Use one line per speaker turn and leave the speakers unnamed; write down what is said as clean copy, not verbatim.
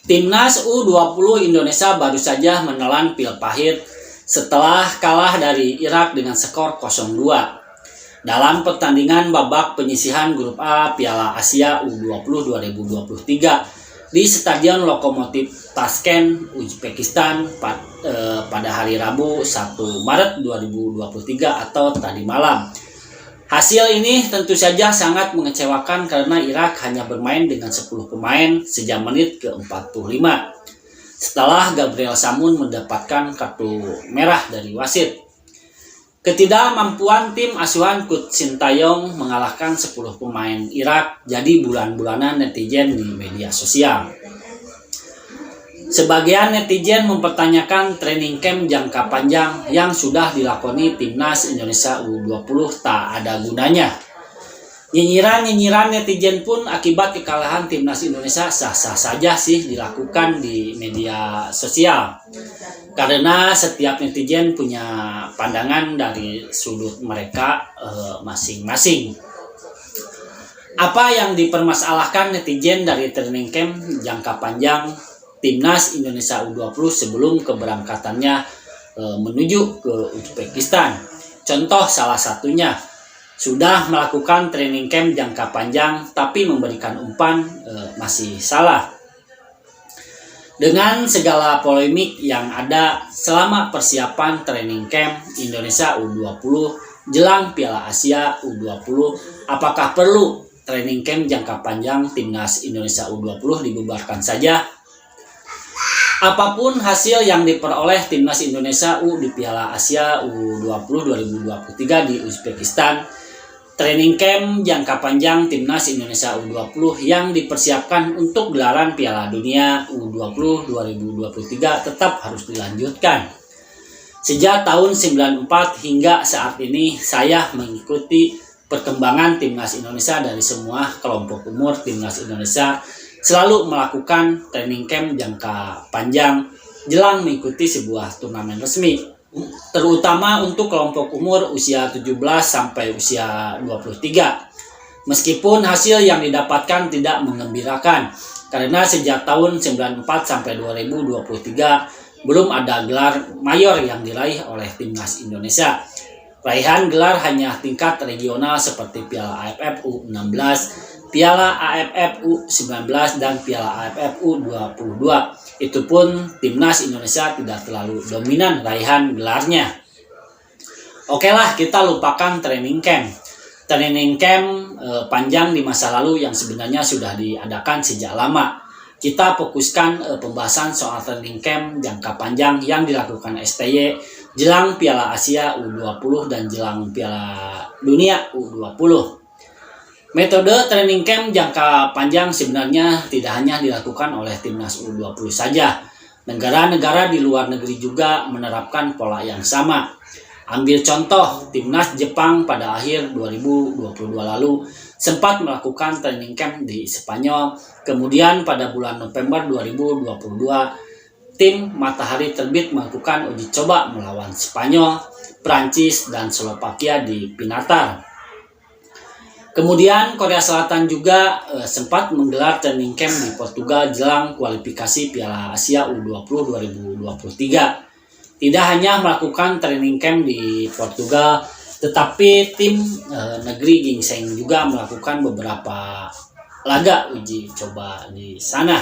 Timnas U20 Indonesia baru saja menelan pil pahit setelah kalah dari Irak dengan skor 0-2 dalam pertandingan babak penyisihan grup A Piala Asia U20 2023 di Stadion Lokomotif Tashkent, Uzbekistan pada hari Rabu 1 Maret 2023 atau tadi malam. Hasil ini tentu saja sangat mengecewakan karena Irak hanya bermain dengan 10 pemain sejak menit ke-45 setelah Gabriel Samun mendapatkan kartu merah dari wasit. Ketidakmampuan tim asuhan Coach Sintayong mengalahkan 10 pemain Irak jadi bulan-bulanan netizen di media sosial. Sebagian netizen mempertanyakan training camp jangka panjang yang sudah dilakoni Timnas Indonesia U20 tak ada gunanya. Nyinyiran netizen pun akibat kekalahan Timnas Indonesia sah-sah saja sih dilakukan di media sosial. Karena setiap netizen punya pandangan dari sudut mereka masing-masing. Apa yang dipermasalahkan netizen dari training camp jangka panjang Timnas Indonesia U20 sebelum keberangkatannya menuju ke Uzbekistan? Contoh salah satunya, sudah melakukan training camp jangka panjang tapi memberikan umpan masih salah. Dengan segala polemik yang ada selama persiapan training camp Indonesia U20 jelang Piala Asia U20, apakah perlu training camp jangka panjang Timnas Indonesia U20 dibubarkan saja? Apapun hasil yang diperoleh Timnas Indonesia U di Piala Asia U20 2023 di Uzbekistan, training camp jangka panjang Timnas Indonesia U20 yang dipersiapkan untuk gelaran Piala Dunia U20 2023 tetap harus dilanjutkan. Sejak tahun 94 hingga saat ini saya mengikuti perkembangan Timnas Indonesia dari semua kelompok umur. Timnas Indonesia selalu melakukan training camp jangka panjang jelang mengikuti sebuah turnamen resmi, terutama untuk kelompok umur usia 17 sampai usia 23. Meskipun hasil yang didapatkan tidak menggembirakan, karena sejak tahun 94 sampai 2023 belum ada gelar mayor yang diraih oleh Timnas Indonesia. Raihan gelar hanya tingkat regional seperti Piala AFF U16, Piala AFF U19 dan Piala AFF U22. Itu pun Timnas Indonesia tidak terlalu dominan raihan gelarnya. Oke lah, kita lupakan training camp. Training camp panjang di masa lalu yang sebenarnya sudah diadakan sejak lama. Kita fokuskan pembahasan soal training camp jangka panjang yang dilakukan STY jelang Piala Asia U20 dan jelang Piala Dunia U20. Metode training camp jangka panjang sebenarnya tidak hanya dilakukan oleh Timnas U20 saja. Negara-negara di luar negeri juga menerapkan pola yang sama. Ambil contoh, Timnas Jepang pada akhir 2022 lalu sempat melakukan training camp di Spanyol. Kemudian pada bulan November 2022, tim Matahari Terbit melakukan uji coba melawan Spanyol, Prancis, dan Slovakia di Pinatar. Kemudian Korea Selatan juga sempat menggelar training camp di Portugal jelang kualifikasi Piala Asia U20 2023. Tidak hanya melakukan training camp di Portugal, tetapi tim negeri Ginseng juga melakukan beberapa laga uji coba di sana.